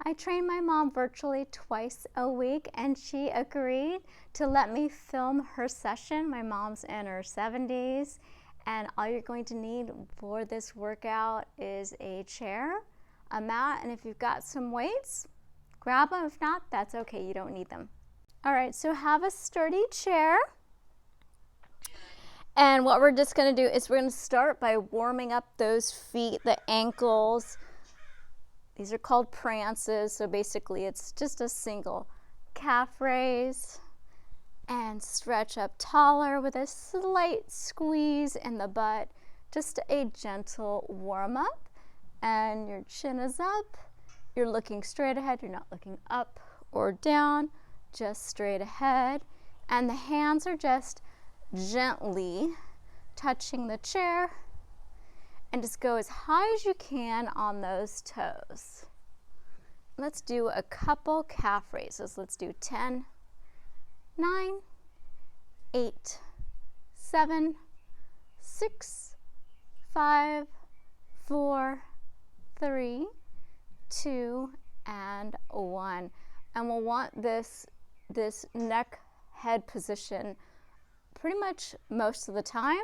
I train my mom virtually twice a week, and she agreed to let me film her session. My mom's in her 70s, and all you're going to need for this workout is a chair, a mat, and if you've got some weights, grab them. If not, that's okay, you don't need them. All right, so have a sturdy chair. And what we're just gonna do is we're gonna start by warming up those feet, the ankles. These are called prances, so basically it's just a single calf raise and stretch up taller with a slight squeeze in the butt, just a gentle warm up. And your chin is up, you're looking straight ahead, you're not looking up or down, just straight ahead. And the hands are just gently touching the chair, and just go as high as you can on those toes. Let's do a couple calf raises. Let's do 10, 9, 8, 7, 6, 5, 4, 3, 2, and 1. And we'll want this neck head position pretty much most of the time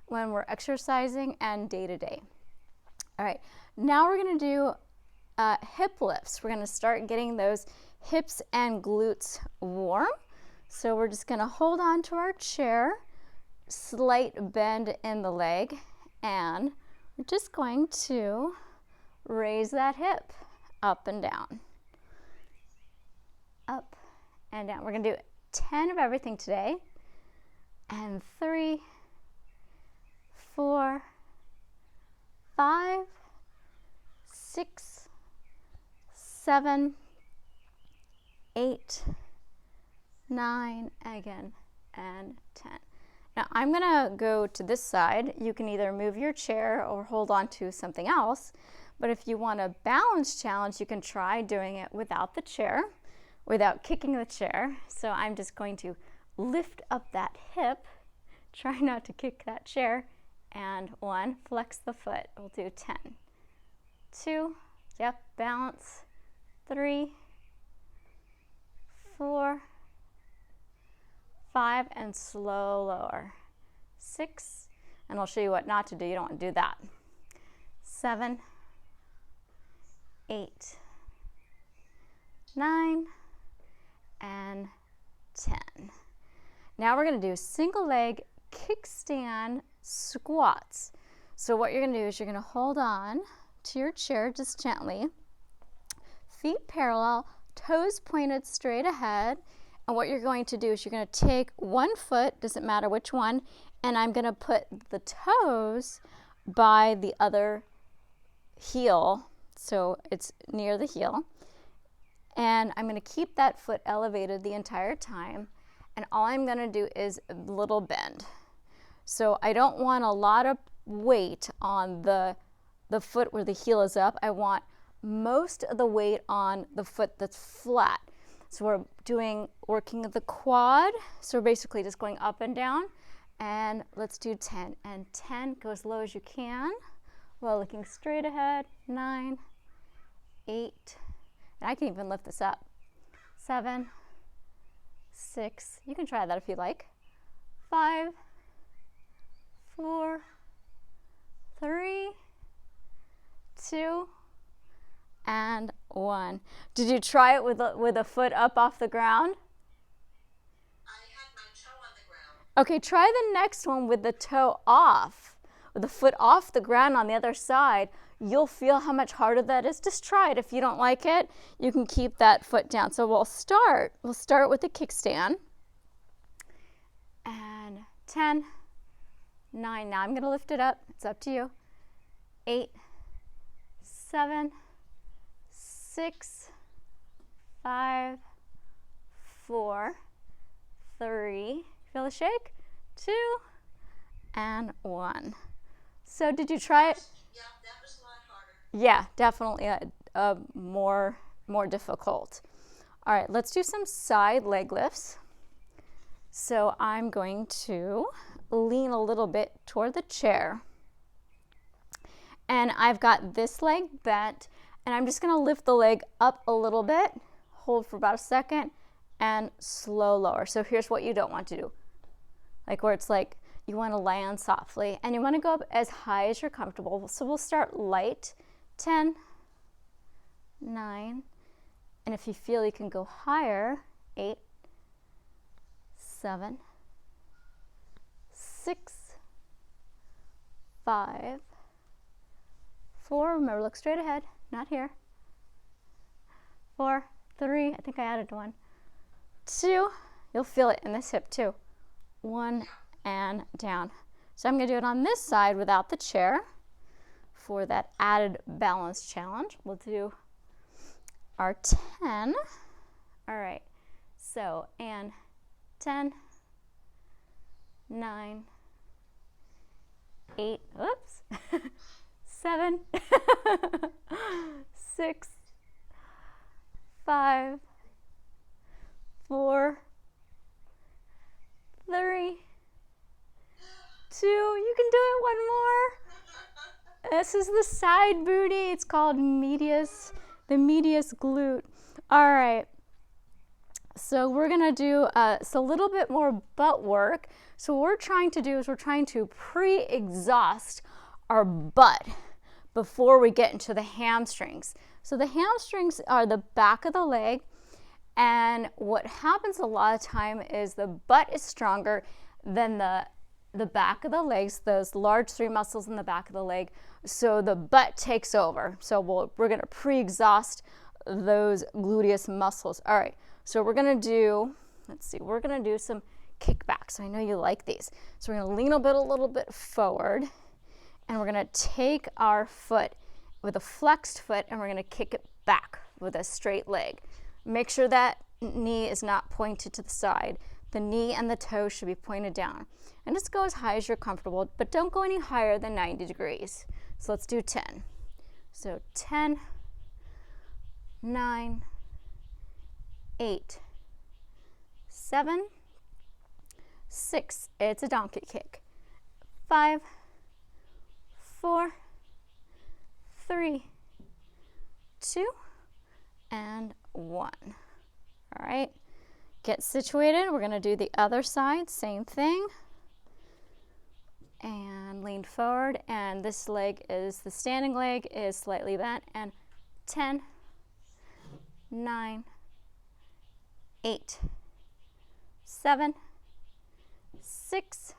when we're exercising and day to day. All right, now we're gonna do hip lifts. We're gonna start getting those hips and glutes warm. So we're just gonna hold on to our chair, slight bend in the leg, and we're just going to raise that hip up and down. Up and down. We're gonna do 10 of everything today. And 3, 4, 5, 6, 7, 8, 9, again, and 10. Now I'm gonna go to this side. You can either move your chair or hold on to something else, but if you want a balance challenge, you can try doing it without the chair, without kicking the chair. So I'm just going to lift up that hip, try not to kick that chair, and 1, flex the foot. We'll do 10, 2, yep, balance, 3, 4, 5, and slow lower, 6, and I'll show you what not to do. You don't want to do that. 7, 8, 9, and 10. Now we're going to do single leg kickstand squats. So what you're going to do is you're going to hold on to your chair just gently, feet parallel, toes pointed straight ahead. And what you're going to do is you're going to take one foot, doesn't matter which one, and I'm going to put the toes by the other heel, so it's near the heel. And I'm going to keep that foot elevated the entire time. And all I'm gonna do is a little bend. So I don't want a lot of weight on the foot where the heel is up. I want most of the weight on the foot that's flat. So we're working the quad. So we're basically just going up and down. And let's do 10. And 10, go as low as you can while looking straight ahead. 9, 8, and I can even lift this up. 7, 6, you can try that if you like. 5, 4, 3, 2, and 1. Did you try it with a foot up off the ground? I had my toe on the ground. Okay, try the next one with the toe off, with the foot off the ground on the other side. You'll feel how much harder that is. Just try it. If you don't like it, you can keep that foot down. So we'll start with the kickstand. And 10, 9, now I'm gonna lift it up. It's up to you. 8, 7, 6, 5, 4, 3, feel the shake? 2, and 1. So did you try it? Yeah, that was a lot harder. Yeah, definitely more difficult. All right, let's do some side leg lifts. So I'm going to lean a little bit toward the chair. And I've got this leg bent And I'm just gonna lift the leg up a little bit, hold for about a second, and slow lower. So here's what you don't want to do. Like where it's like you wanna land softly and you wanna go up as high as you're comfortable. So we'll start light, 10, 9, and if you feel you can go higher, 8, 7, 6, 5, 4, remember look straight ahead, not here, 4, 3, I think I added 1, 2, you'll feel it in this hip too, 1, and down. So I'm going to do it on this side without the chair for that added balance challenge. We'll do our 10. All right, so, and 10, 9, 8, oops, 7, 6, 5, 4, 3, 2, you can do it one more. This is the side booty. It's called the medius glute. All right. So we're gonna do a little bit more butt work. So what we're trying to do is we're trying to pre-exhaust our butt before we get into the hamstrings. So the hamstrings are the back of the leg, and what happens a lot of time is the butt is stronger than the back of the legs, those large 3 muscles in the back of the leg. So the butt takes over. So we're gonna pre-exhaust those gluteus muscles. All right, so we're gonna do, we're gonna do some kickbacks. I know you like these. So we're gonna lean a little bit forward, and we're gonna take our foot with a flexed foot, and we're gonna kick it back with a straight leg. Make sure that knee is not pointed to the side. The knee and the toe should be pointed down. And just go as high as you're comfortable, but don't go any higher than 90 degrees. So let's do 10. So 10, 9, 8, 7, 6, it's a donkey kick, 5, 4, 3, 2, and 1. All right, get situated. We're gonna do the other side, same thing. And lean forward, and this leg is, the standing leg is slightly bent, and 10, 9, 8, 7, 6,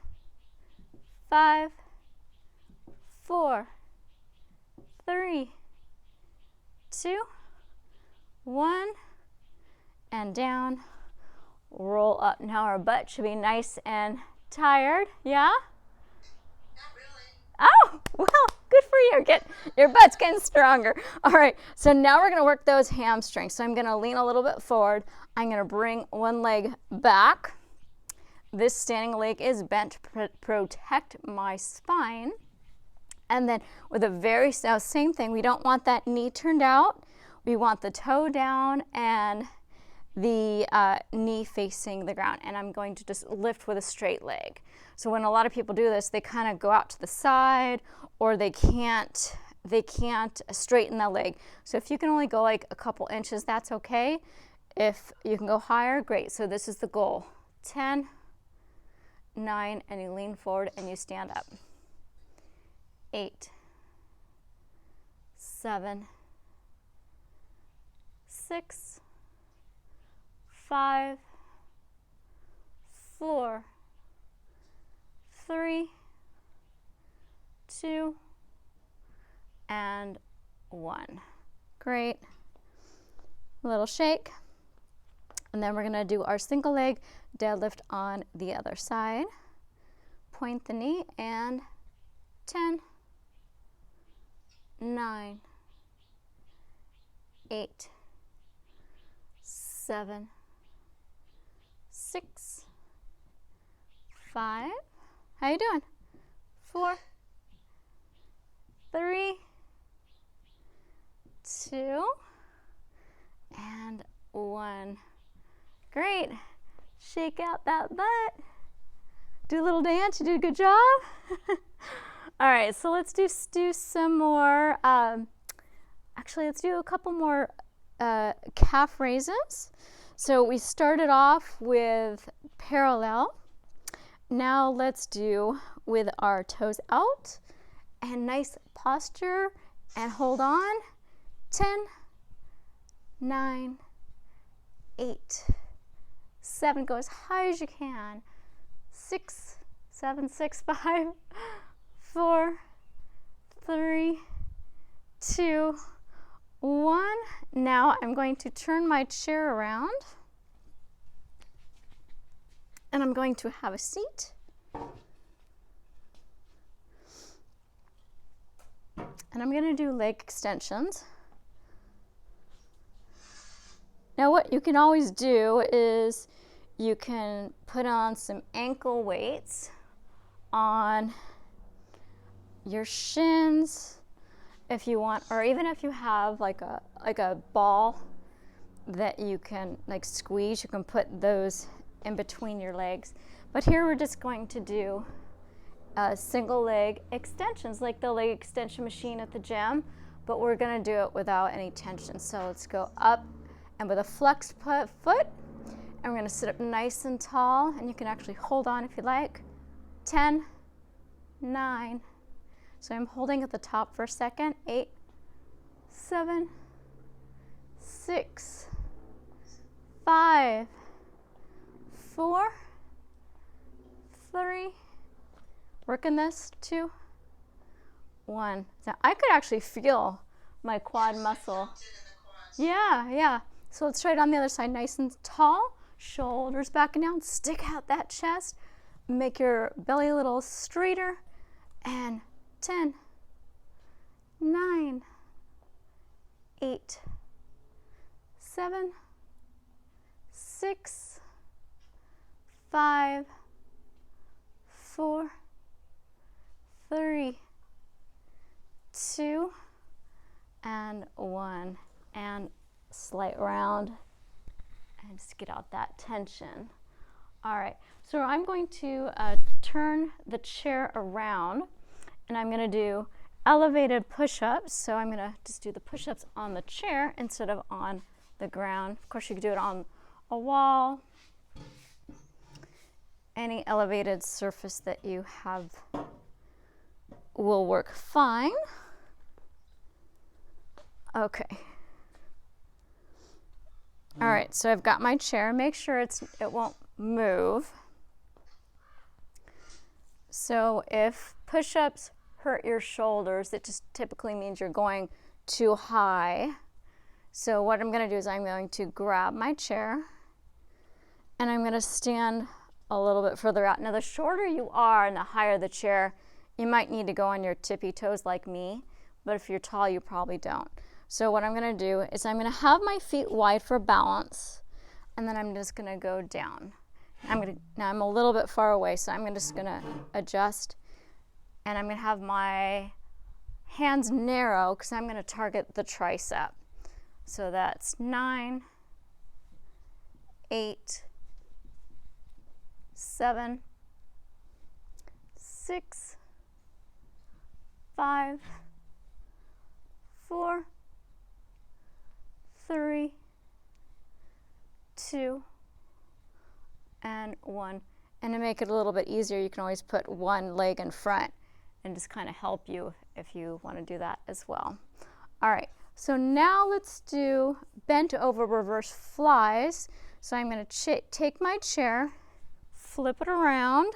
5, 4, 3, 2, 1, and down, roll up. Now our butt should be nice and tired, yeah? Oh, well, good for you. Your butt's getting stronger. All right, so now we're gonna work those hamstrings. So I'm gonna lean a little bit forward. I'm gonna bring one leg back. This standing leg is bent to protect my spine. And then with a same thing, we don't want that knee turned out. We want the toe down and the knee facing the ground. And I'm going to just lift with a straight leg. So when a lot of people do this, they kind of go out to the side, or they can't straighten the leg. So if you can only go like a couple inches, that's okay. If you can go higher, great. So this is the goal. 10, 9, and you lean forward and you stand up. 8, 7, 6, 5, 4, 3, 2, and 1. Great. A little shake. And then we're going to do our single leg deadlift on the other side. Point the knee, and 10, 9, 8, 7, 6, 5. How you doing? 4, 3, 2, and 1. Great. Shake out that butt. Do a little dance. You did a good job. All right, so let's do some more Actually, let's do a couple more calf raises. So we started off with parallel. Now let's do with our toes out and nice posture and hold on. 10, 9, 8, 7. Go as high as you can. 6, 7, 6, 5, 4, 3, 2, 1. Now I'm going to turn my chair around and I'm going to have a seat. And I'm going to do leg extensions. Now what you can always do is you can put on some ankle weights on your shins if you want, or even if you have like a ball that you can like squeeze, you can put those in between your legs. But here we're just going to do single leg extensions like the leg extension machine at the gym, but we're going to do it without any tension. So let's go up and with a flexed foot, and we're going to sit up nice and tall, and you can actually hold on if you like. 10, 9. So I'm holding at the top for a second. 8, 7, 6, 5, 4, 3. Working this. 2, 1. Now I could actually feel my quad muscle. Yeah. So let's try it on the other side. Nice and tall. Shoulders back and down. Stick out that chest. Make your belly a little straighter. And 10, 9, 8, 7, 6, 5, 4, 3, 2, and 1. And slight round and just get out that tension. All right, so I'm going to turn the chair around and I'm going to do elevated push-ups. So I'm going to just do the push-ups on the chair instead of on the ground. Of course, you could do it on a wall, any elevated surface that you have will work fine. Okay. All right, so I've got my chair. Make sure it won't move. So if push-ups hurt your shoulders, it just typically means you're going too high. So what I'm going to do is I'm going to grab my chair and I'm going to stand a little bit further out. Now the shorter you are and the higher the chair, you might need to go on your tippy toes like me, but if you're tall, you probably don't. So what I'm going to do is I'm going to have my feet wide for balance, and then I'm just going to go down. Now I'm a little bit far away, so I'm just going to adjust, and I'm going to have my hands narrow because I'm going to target the tricep. So that's 9, 8, 7, 6, 5, 4, 3, 2, and 1. And to make it a little bit easier, you can always put one leg in front and just kind of help you if you want to do that as well. All right, so now let's do bent over reverse flies. So I'm going to take my chair, flip it around.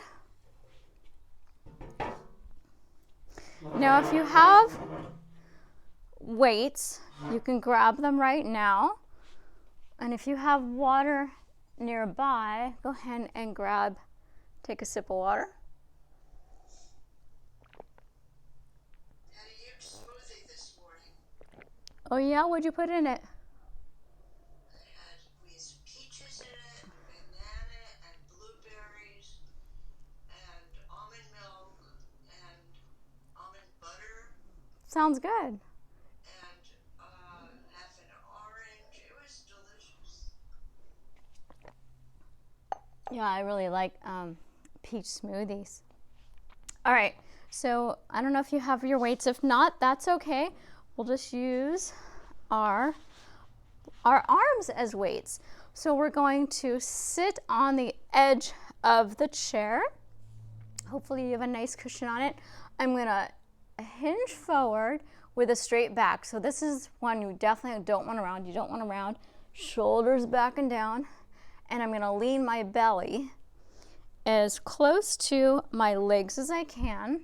Now if you have weights, you can grab them right now. And if you have water nearby, go ahead and take a sip of water. Had a huge smoothie this morning. Oh yeah, what'd you put in it? We had peaches in it, banana and blueberries, and almond milk, and almond butter, Sounds good. and half an orange. It was delicious. Yeah, I really like peach smoothies. All right, so I don't know if you have your weights. If not, that's okay. We'll just use our arms as weights. So we're going to sit on the edge of the chair. Hopefully you have a nice cushion on it. I'm gonna hinge forward with a straight back. So this is one you definitely don't want to round. You don't want to round. Shoulders back and down. And I'm gonna lean my belly as close to my legs as I can.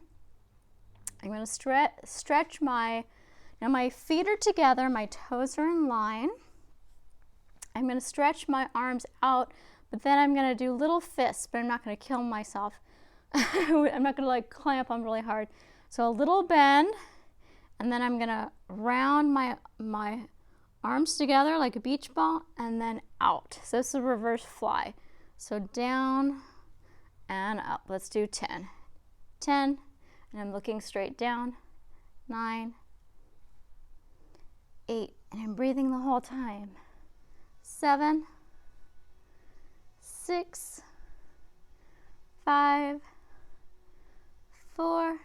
I'm gonna stretch now my feet are together, my toes are in line. I'm gonna stretch my arms out, but then I'm gonna do little fists, but I'm not gonna kill myself. I'm not gonna like clamp on really hard. So a little bend, and then I'm gonna round my arms together like a beach ball, and then out. So this is a reverse fly. So down and up. Let's do 10. 10, and I'm looking straight down. 9, 8, and I'm breathing the whole time. 7, 6, 5, 4,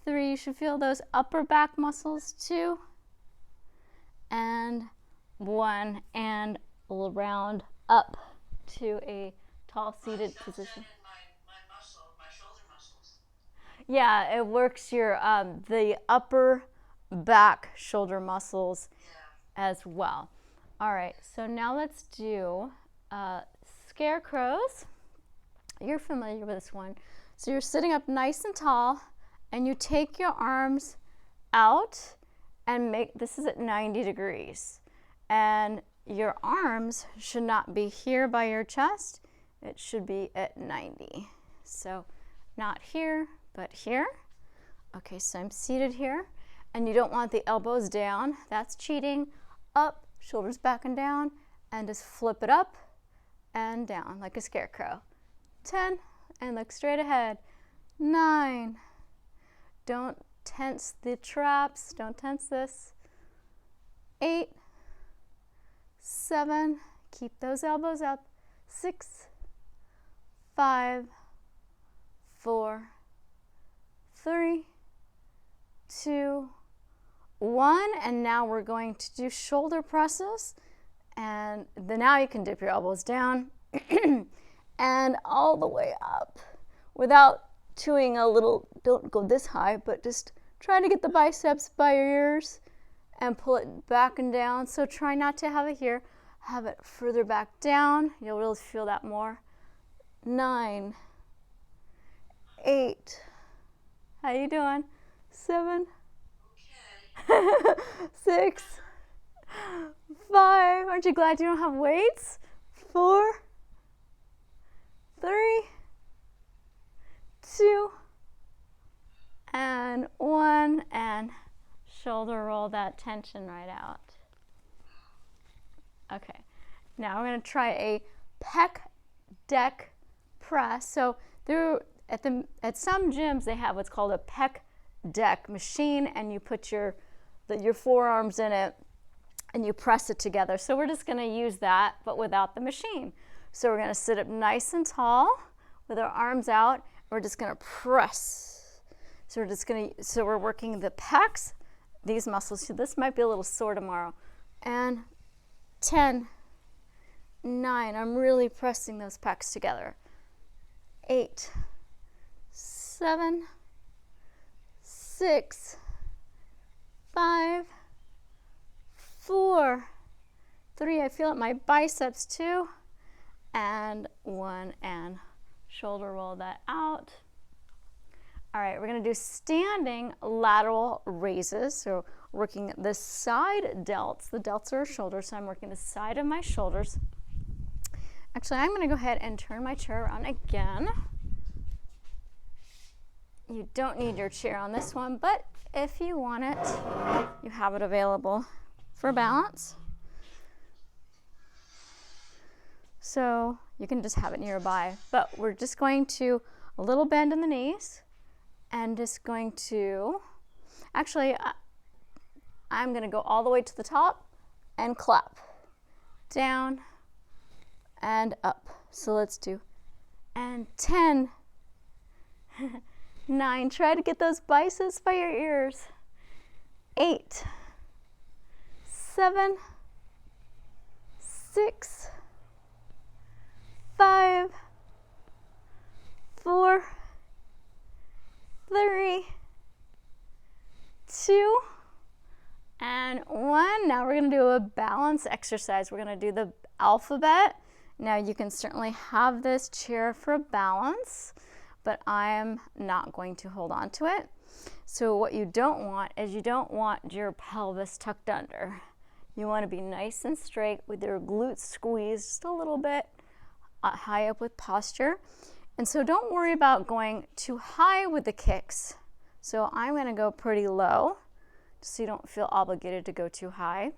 3. You should feel those upper back muscles. 2, and 1, and we'll round up to a tall seated position. My shoulder muscles. Yeah, it works your the upper back shoulder muscles as well. All right, so now let's do scarecrows. You're familiar with this one. So you're sitting up nice and tall, and you take your arms out and this is at 90 degrees. And your arms should not be here by your chest. It should be at 90. So not here, but here. Okay, so I'm seated here, and you don't want the elbows down. That's cheating. Up, shoulders back and down, and just flip it up and down like a scarecrow. 10, and look straight ahead. 9, don't tense the traps, don't tense this. 8, 7, keep those elbows up. 6, 5, 4, 3, 2, 1, and now we're going to do shoulder presses. And then now you can dip your elbows down and all the way up without doing a little, don't go this high, but just trying to get the biceps by your ears and pull it back and down. So try not to have it here, have it further back down. You'll really feel that more. 9, 8, how you doing? 7, Okay. 6, 5, aren't you glad you don't have weights? 4, 3, 2, and 1, and shoulder roll that tension right out. Okay, now we're going to try a pec deck press. So at some gyms they have what's called a pec deck machine, and you put your forearms in it and you press it together. So we're just going to use that, but without the machine. So we're going to sit up nice and tall with our arms out. We're just going to press. So we're working the pecs, these muscles. So this might be a little sore tomorrow. And 10, 9, I'm really pressing those pecs together. 8, 7, 6, 5, 4, 3, I feel it in my biceps too, and 1, and shoulder roll that out. All right, we're going to do standing lateral raises. So working the side delts. The delts are our shoulders, so I'm working the side of my shoulders. Actually, I'm going to go ahead and turn my chair around again. You don't need your chair on this one, but if you want it, you have it available for balance. So you can just have it nearby, but we're just going to a little bend in the knees and just going to, actually, I'm going to go all the way to the top and clap. Down and up. So let's do, and 10, 9, try to get those biceps by your ears. 8, 7, 6, 5, 4, 3, 2, and 1. Now we're going to do a balance exercise. We're going to do the alphabet. Now you can certainly have this chair for balance, but I am not going to hold on to it. So what you don't want is you don't want your pelvis tucked under. You want to be nice and straight with your glutes squeezed just a little bit high up with posture. And so don't worry about going too high with the kicks. So I'm going to go pretty low so you don't feel obligated to go too high.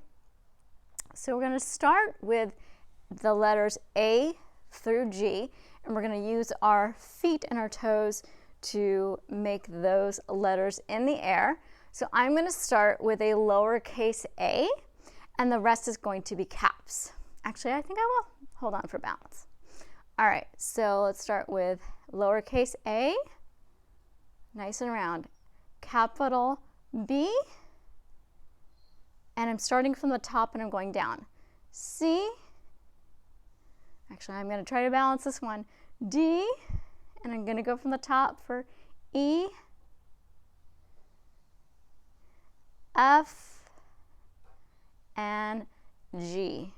So we're going to start with the letters A through G, and we're going to use our feet and our toes to make those letters in the air. So I'm going to start with a lowercase a, and the rest is going to be caps. Actually, I think I will. Hold on for balance. All right, so let's start with lowercase a, nice and round, capital B, and I'm starting from the top and I'm going down. C, actually I'm going to try to balance this one, D, and I'm going to go from the top for E, F, and G.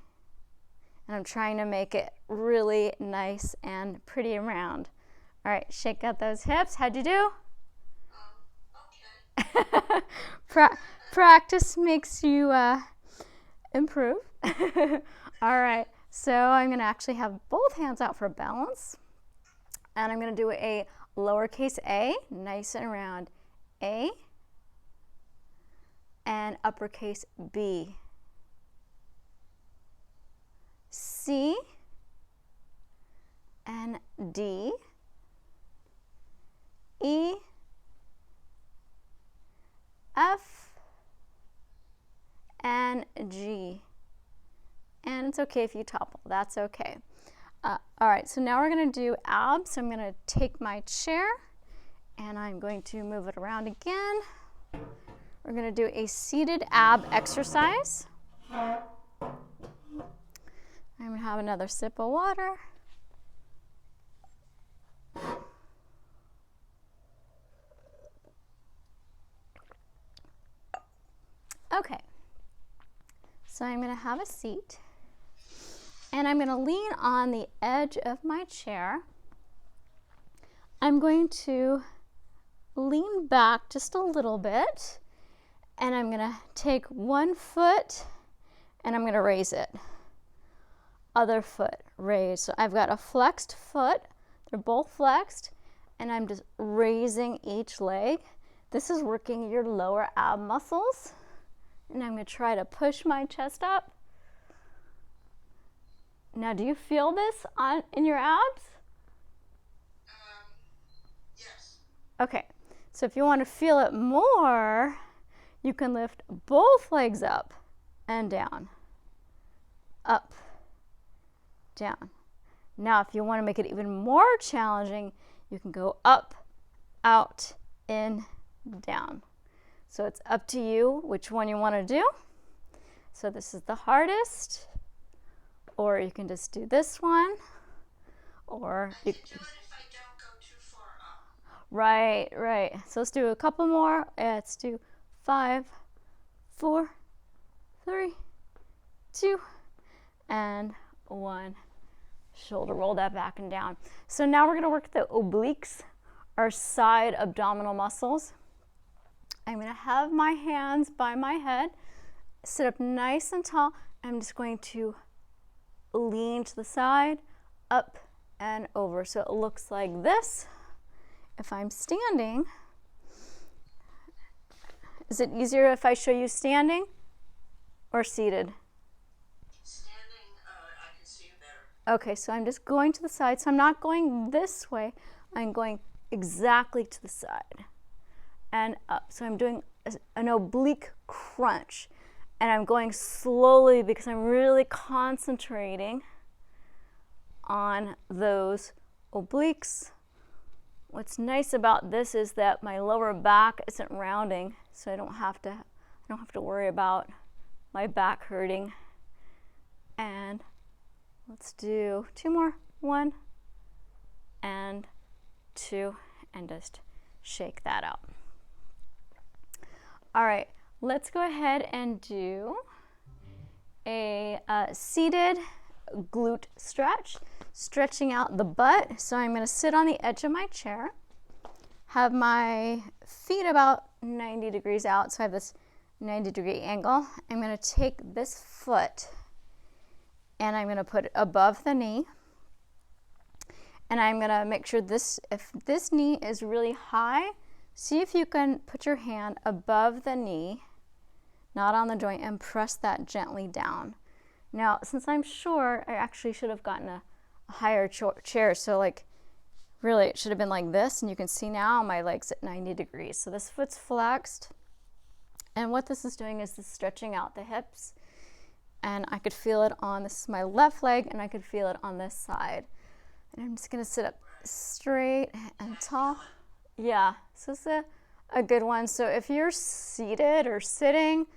And I'm trying to make it really nice and pretty and round. All right, shake out those hips. How'd you do? Okay. Practice makes you improve. All right, so I'm going to actually have both hands out for balance. And I'm going to do a lowercase a, nice and round, A, and uppercase B. C, and D, E, F, and G. And it's okay if you topple, that's okay. All right, so now we're going to do abs. So I'm going to take my chair and I'm going to move it around again. We're going to do a seated ab exercise. I'm going to have another sip of water. Okay, so I'm going to have a seat and I'm going to lean on the edge of my chair. I'm going to lean back just a little bit and I'm going to take one foot and I'm going to raise it. Other foot raised. So I've got a flexed foot. They're both flexed and I'm just raising each leg. This is working your lower ab muscles. And I'm going to try to push my chest up. Now, do you feel this in your abs? Yes. Okay, so if you want to feel it more, you can lift both legs up and down. Up, down. Now, if you want to make it even more challenging, you can go up, out, in, down. So it's up to you which one you want to do. So this is the hardest, or you can just do this one, or I can do it if I don't go too far up. right, right. So let's do a couple more. Let's do 5, 4, 3, 2, and 1. Shoulder roll that back and down. So now we're going to work the obliques, our side abdominal muscles. I'm going to have my hands by my head, sit up nice and tall. I'm just going to lean to the side, up and over. So it looks like this. If I'm standing, is it easier if I show you standing or seated? Standing, I can see you better. Okay, so I'm just going to the side. So I'm not going this way. I'm going exactly to the side and up. So I'm doing an oblique crunch. And I'm going slowly because I'm really concentrating on those obliques. What's nice about this is that my lower back isn't rounding, so I don't have to worry about my back hurting. And let's do 2 more. 1 and 2, and just shake that out. All right, let's go ahead and do a seated glute stretch, stretching out the butt. So I'm going to sit on the edge of my chair, have my feet about 90 degrees out, so I have this 90-degree angle. I'm going to take this foot and I'm going to put it above the knee, and I'm going to make sure if this knee is really high, see if you can put your hand above the knee, not on the joint, and press that gently down. Now, since I'm short, I actually should have gotten a higher chair. So like, really, it should have been like this. And you can see now my leg's at 90 degrees. So this foot's flexed. And what this is doing is stretching out the hips. And I could feel it on, this is my left leg, and I could feel it on this side. And I'm just going to sit up straight and tall. Yeah, so it's a good one. So if you're seated or sitting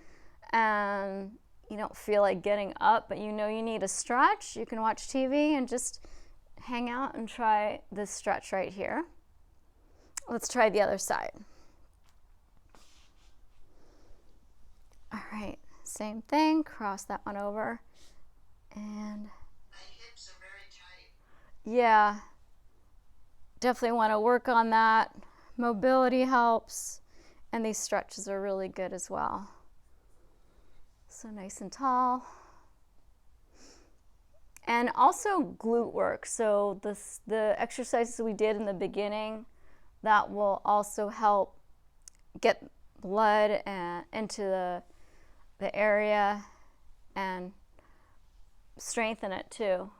and you don't feel like getting up, but you know you need a stretch, you can watch TV and just hang out and try this stretch right here. Let's try the other side. All right, same thing, cross that one over. And My hips are very tight. yeah, definitely want to work on that. Mobility helps, and these stretches are really good as well. So nice and tall. And also glute work. So the exercises we did in the beginning, that will also help get blood into the area and strengthen it too.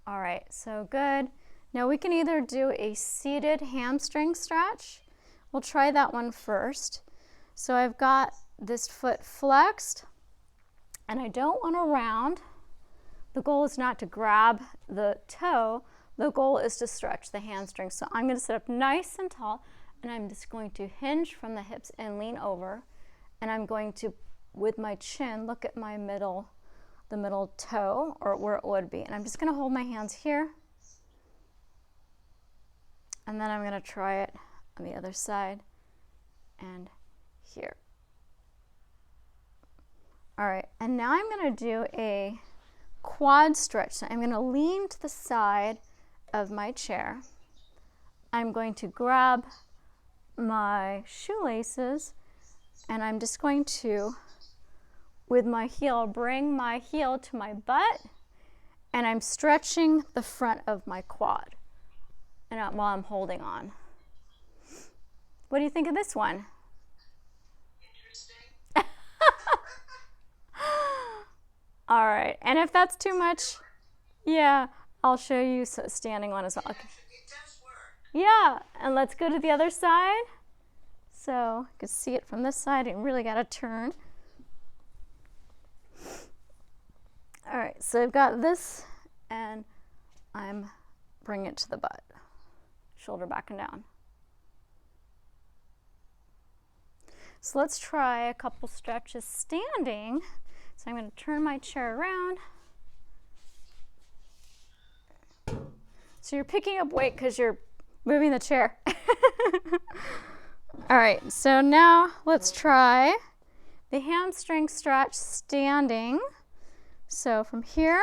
All right, so good. Now we can either do a seated hamstring stretch. We'll try that one first. So I've got this foot flexed, and I don't want to round. The goal is not to grab the toe. The goal is to stretch the hamstring. So I'm going to sit up nice and tall, and I'm just going to hinge from the hips and lean over. And I'm going to, with my chin, look at my the middle toe, or where it would be. And I'm just going to hold my hands here. And then I'm going to try it on the other side and here. All right, and now I'm going to do a quad stretch. So I'm going to lean to the side of my chair. I'm going to grab my shoelaces, and I'm just going to, with my heel, bring my heel to my butt, and I'm stretching the front of my quad. And while I'm holding on. What do you think of this one? Interesting. All right, and if that's too much, yeah, I'll show you a standing one as well. Okay. It does work. Yeah, and let's go to the other side. So you can see it from this side. You really got to turn. All right, so I've got this, and I'm bringing it to the butt. Shoulder back and down. So let's try a couple stretches standing. So I'm going to turn my chair around. So you're picking up weight because you're moving the chair. All right, so now let's try the hamstring stretch standing. So from here,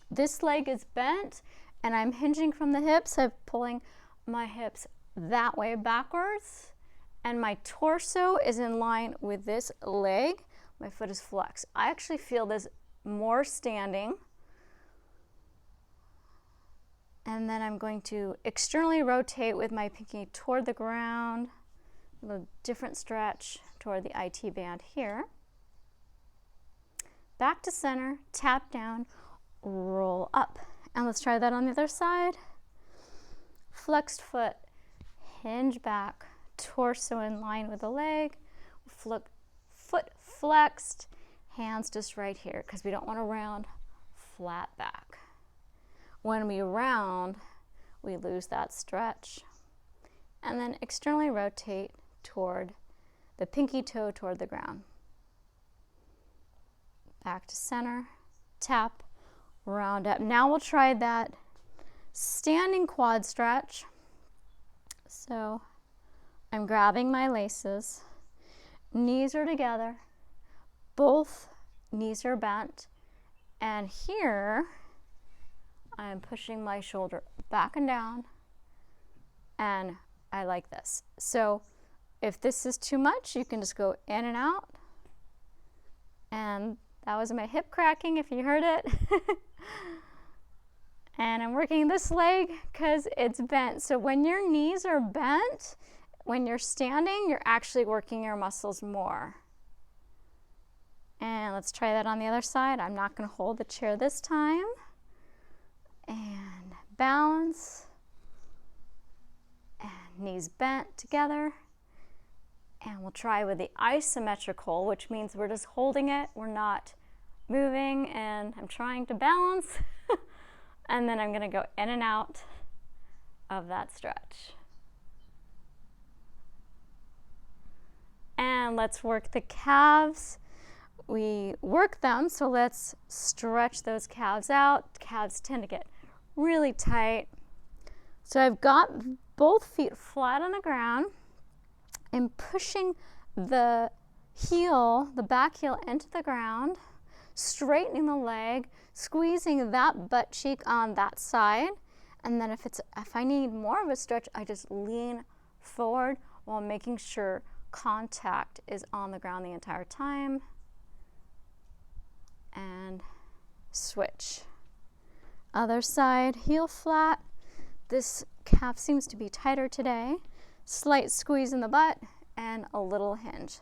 this leg is bent, and I'm hinging from the hips. I'm pulling my hips that way backwards, and my torso is in line with this leg. My foot is flexed. I actually feel this more standing. And then I'm going to externally rotate with my pinky toward the ground. A little different stretch toward the IT band here. Back to center, tap down, roll up. And let's try that on the other side. Flexed foot, hinge back, torso in line with the leg, foot flexed, hands just right here because we don't want to round, flat back. When we round, we lose that stretch. And then externally rotate toward the pinky toe toward the ground. Back to center, tap, round up. Now we'll try that standing quad stretch. So I'm grabbing my laces, knees are together, both knees are bent, and here I'm pushing my shoulder back and down, and I like this. So if this is too much, you can just go in and out. And that was my hip cracking if you heard it. And I'm working this leg because it's bent. So when your knees are bent, when you're standing, you're actually working your muscles more. And let's try that on the other side. I'm not going to hold the chair this time. And balance. And knees bent together. And we'll try with the isometrical, which means we're just holding it. We're not moving, and I'm trying to balance. And then I'm going to go in and out of that stretch. And let's work the calves. We work them, so let's stretch those calves out. Calves tend to get really tight. So I've got both feet flat on the ground. I'm pushing the heel, the back heel into the ground, straightening the leg, squeezing that butt cheek on that side. And then if I need more of a stretch, I just lean forward while making sure contact is on the ground the entire time. And switch. Other side, heel flat. This calf seems to be tighter today. Slight squeeze in the butt and a little hinge.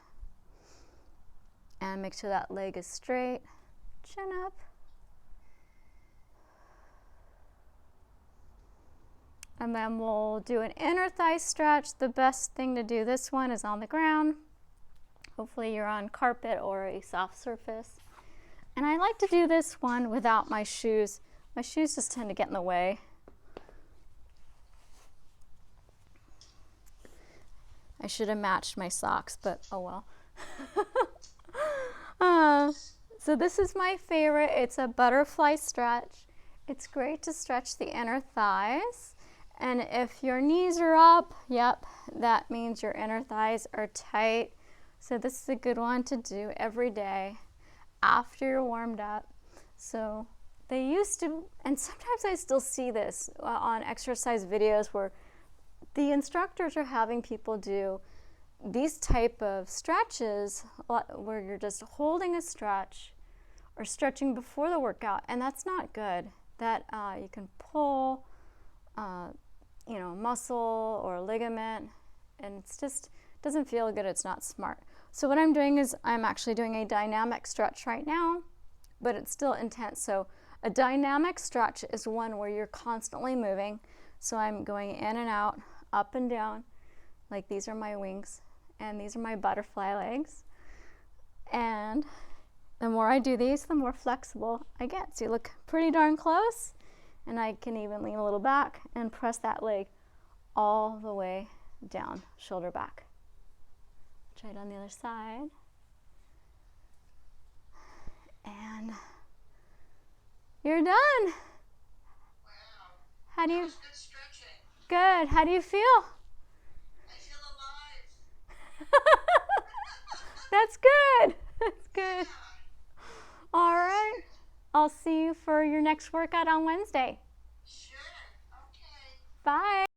And make sure that leg is straight. Chin up. And then we'll do an inner thigh stretch. The best thing to do this one is on the ground. Hopefully you're on carpet or a soft surface. And I like to do this one without my shoes. My shoes just tend to get in the way. I should have matched my socks, but oh well. So this is my favorite. It's a butterfly stretch. It's great to stretch the inner thighs. And if your knees are up, yep, that means your inner thighs are tight. So this is a good one to do every day after you're warmed up. So they used to, and sometimes I still see this on exercise videos where the instructors are having people do these type of stretches where you're just holding a stretch or stretching before the workout, and that's not good. That you can pull muscle or ligament, and it's just doesn't feel good. It's not smart. So what I'm doing is I'm actually doing a dynamic stretch right now, but it's still intense. So a dynamic stretch is one where you're constantly moving. So I'm going in and out, up and down, like these are my wings and these are my butterfly legs. And the more I do these, the more flexible I get. So you look pretty darn close, and I can even lean a little back and press that leg all the way down, shoulder back. Try it on the other side. And you're done. Wow. How do you? That was good stretching. Good. How do you feel? I feel alive. That's good. That's good. Yeah. All right. I'll see you for your next workout on Wednesday. Sure. Okay. Bye.